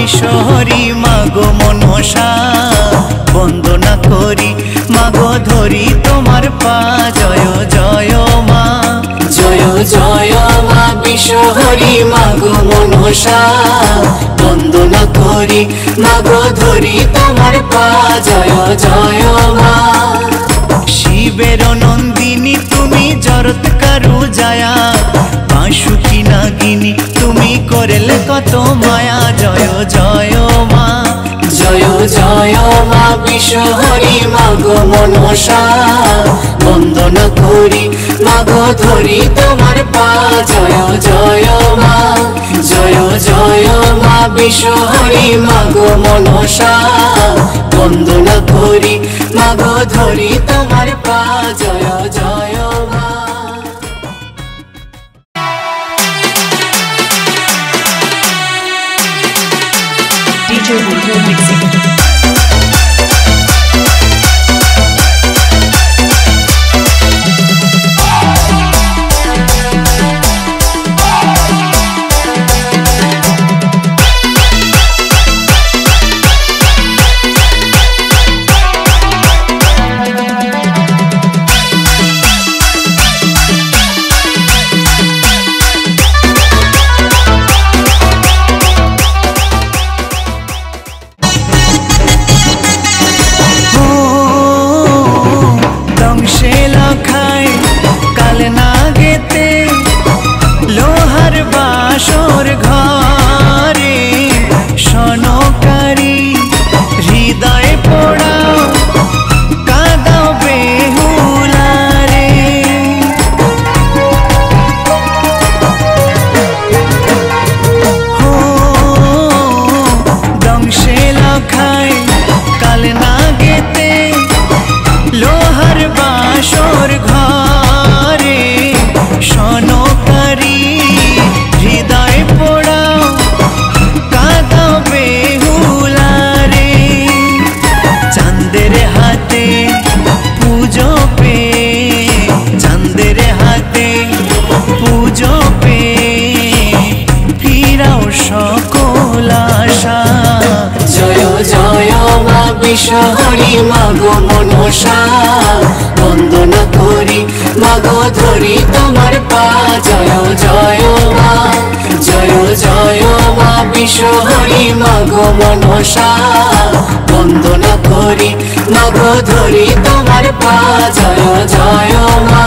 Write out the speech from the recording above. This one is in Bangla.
বিশ্বহরি মাগো মনসা বন্দনা করি মাগো ধরি তোমার পা জয় জয় মা জয় জয় মা বিশ্বহরি মাগো মনসা বন্দনা করি মাগো ধরি তোমার পা জয় জয় মা শিবের নন্দিনী তুমি জরৎকারু জায়া বাঁশুকি নাগিনী তুমি করেলে কত মায়া জয় জয় মা জয় জয় মা বিশ্বহরি মাগো মনসা বন্দনা করি মাগো ধরি তোমার পা জয় জয় মা জয় জয় মা বিশ্বহরি মাগো মনসা বন্দনা করি মাগো ধরি তোমার পা জয় জয় মা DJ Buddha Mixing. বাসর ঘরে সনকারী হৃদয় পোড়াও কাঁদাও বেহুলারে হো দংশে লখায় কাল না গেতে লোহার বাসর ঘরে সনকারী হৃদয় পোড়াও কাঁদাও বেহুলারে চাঁদের হাতে পুজো পে চাঁদের হাতে পুজো পে ফিরাও সকল আশা জয় জয় মা বিশ্বহরি মাগো মনসা বন্দনা করি মাগো ধরি তোমার পা জয় জয় মা জয় জয় মা বিশ্বহরি মাগো মনসা বন্দনা করি মাগো ধরি তোমার পা জয় জয় মা